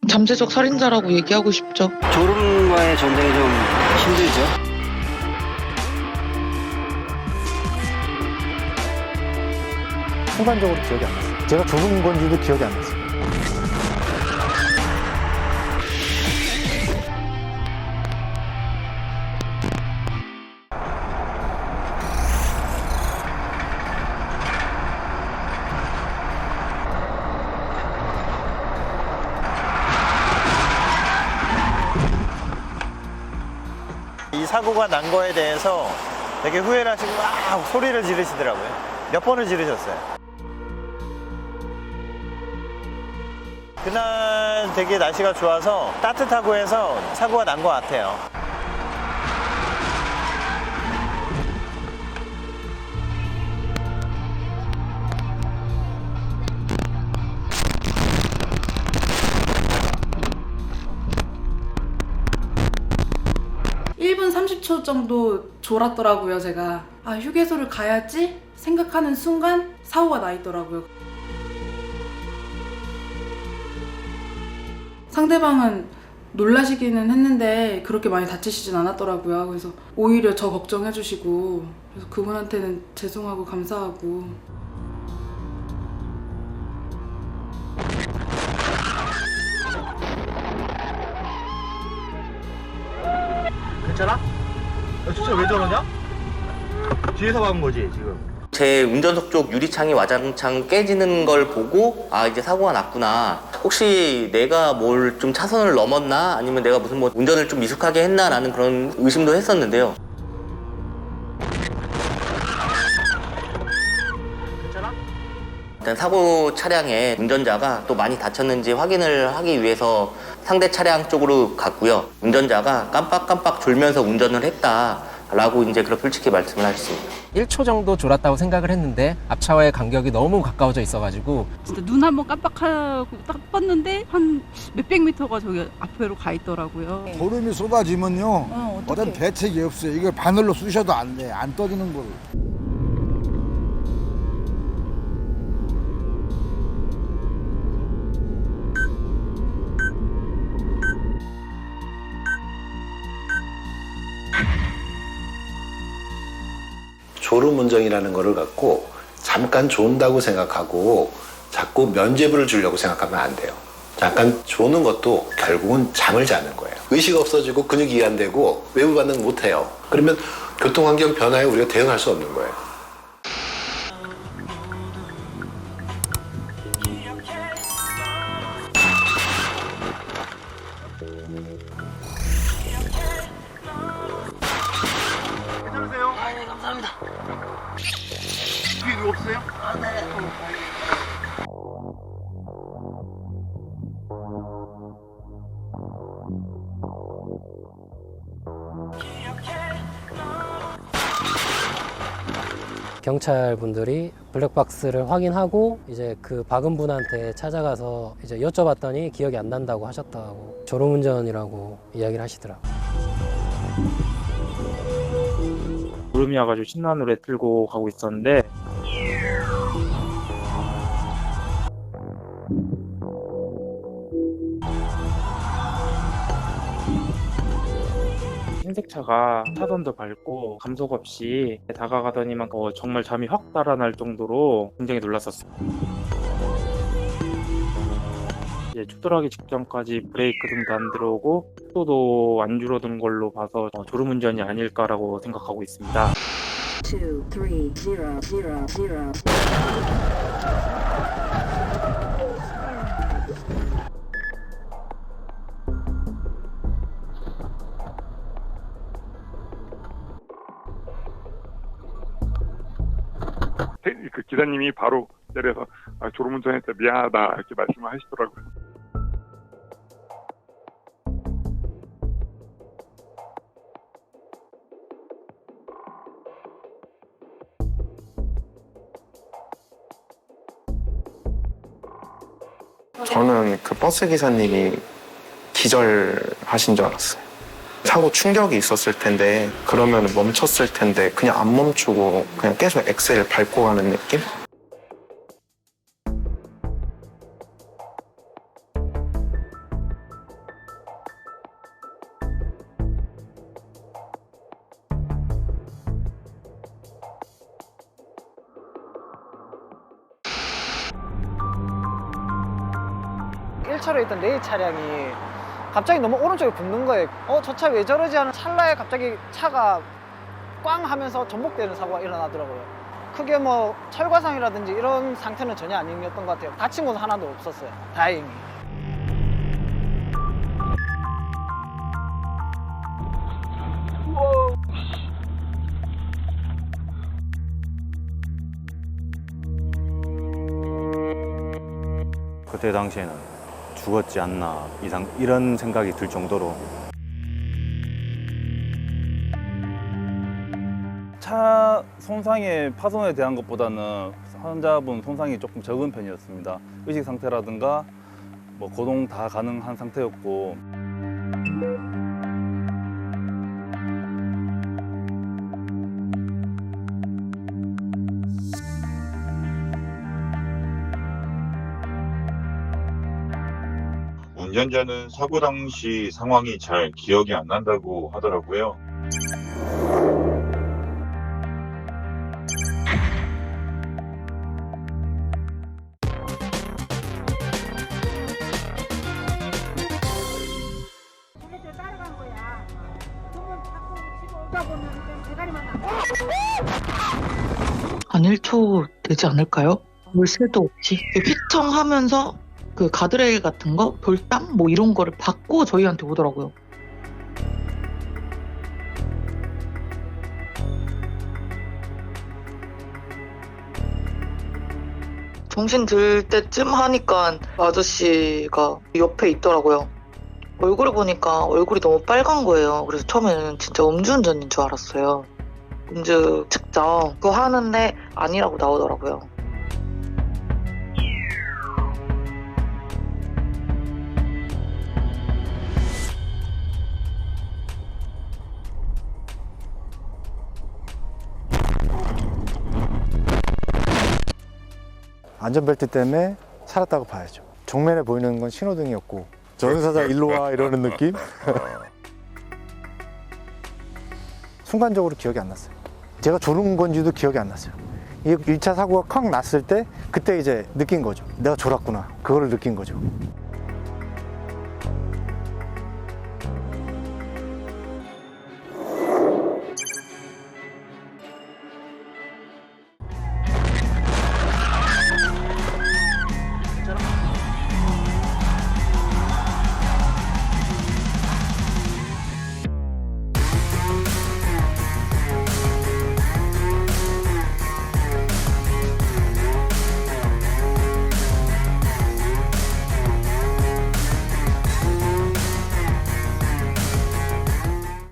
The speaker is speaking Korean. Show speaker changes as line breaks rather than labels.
잠재적 살인자라고 얘기하고 싶죠.
졸음과의 전쟁이 좀 힘들죠.
순간적으로 기억이 안 났어요. 제가 죽은 건지도 기억이 안 났어요.
이 사고가 난 거에 대해서 되게 후회를 하시고 막 소리를 지르시더라고요. 몇 번을 지르셨어요. 그날 되게 날씨가 좋아서 따뜻하고 해서 사고가 난 것 같아요.
(1분 30초) 정도 졸았더라고요. 제가 휴게소를 가야지 생각하는 순간 사고가 나 있더라고요. 상대방은 놀라시기는 했는데 그렇게 많이 다치시진 않았더라고요. 그래서 오히려 저 걱정해 주시고, 그래서 그분한테는 죄송하고 감사하고.
괜찮아? 진짜 왜 저러냐? 뒤에서 박은 거지 지금.
제 운전석 쪽 유리창이 와장창 깨지는 걸 보고 이제 사고가 났구나. 혹시 내가 뭘 좀 차선을 넘었나? 아니면 내가 무슨 운전을 좀 미숙하게 했나? 라는 그런 의심도 했었는데요.
괜찮아?
일단 사고 차량의 운전자가 또 많이 다쳤는지 확인을 하기 위해서 상대 차량 쪽으로 갔고요. 운전자가 깜빡깜빡 졸면서 운전을 했다라고 이제 그렇게 솔직히 말씀을 하셨습니다.
1초 정도 졸았다고 생각을 했는데 앞차와의 간격이 너무 가까워져 있어가지고
진짜 눈 한번 깜빡하고 딱 떴는데 한 몇백 미터가 저기 앞으로 가 있더라고요.
졸음이 쏟아지면요. 어떤 대책이 없어요. 이걸 바늘로 쑤셔도 안 돼. 안 떠지는 거를.
졸음운전이라는 거를 갖고 잠깐 존다고 생각하고 자꾸 면죄부를 주려고 생각하면 안 돼요. 잠깐 조는 것도 결국은 잠을 자는 거예요. 의식 없어지고 근육이 이완되고 외부 반응 못해요. 그러면 교통환경 변화에 우리가 대응할 수 없는 거예요.
괜찮으세요?
네, 감사합니다.
뒤에 누구 없어요?
네.
경찰분들이 블랙박스를 확인하고 이제 그 박은 분한테 찾아가서 이제 여쭤봤더니 기억이 안 난다고 하셨다고, 졸음운전이라고 이야기를 하시더라고요.
졸음이 와가지고 신난으로 들고 가고 있었는데 흰색 차가 차선도 밟고 감속 없이 다가가더니만 정말 잠이 확 달아날 정도로 굉장히 놀랐었어요. 이제 추돌하기 직전까지 브레이크 등도 안 들어오고 속도도 안 줄어든 걸로 봐서 졸음운전이 아닐까라고 생각하고 있습니다.
2, 3, 0, 0, 0.
그 기사님이 바로 내려서 졸음운전했다 미안하다 이렇게 말씀을 하시더라고요.
저는 그 버스 기사님이 기절하신 줄 알았어요. 사고 충격이 있었을 텐데 그러면 멈췄을 텐데 그냥 안 멈추고 그냥 계속 엑셀 밟고 가는 느낌?
차로에 있던 레이 차량이 갑자기 너무 오른쪽에 붙는 거예요. 저 차 왜 저러지 하는 찰나에 갑자기 차가 꽝 하면서 전복되는 사고가 일어나더라고요. 크게 뭐 철과상이라든지 이런 상태는 전혀 아니었던 것 같아요. 다친 건 하나도 없었어요. 다행히.
그때 당시에는 죽었지 않나 이런 생각이 들 정도로. 차 손상의 파손에 대한 것보다는 환자분 손상이 조금 적은 편이었습니다. 의식 상태라든가 뭐 거동 다 가능한 상태였고.
운전자는 사고 당시 상황이 잘 기억이 안 난다고 하더라고요.
한 1초 되지 않을까요? 물새도 없이 휘청하면서 그 가드레일 같은 거, 돌담 뭐 이런 거를 받고 저희한테 오더라고요. 정신 들 때쯤 하니까 아저씨가 옆에 있더라고요. 얼굴을 보니까 얼굴이 너무 빨간 거예요. 그래서 처음에는 진짜 음주운전인 줄 알았어요. 음주 측정 그거 하는데 아니라고 나오더라고요.
안전벨트 때문에 살았다고 봐야죠. 정면에 보이는 건 신호등이었고 전사자 일로 와 이러는 느낌? 순간적으로 기억이 안 났어요. 제가 졸은 건지도 기억이 안 났어요. 이게 1차 사고가 콱 났을 때 그때 이제 느낀 거죠. 내가 졸았구나. 그거를 느낀 거죠.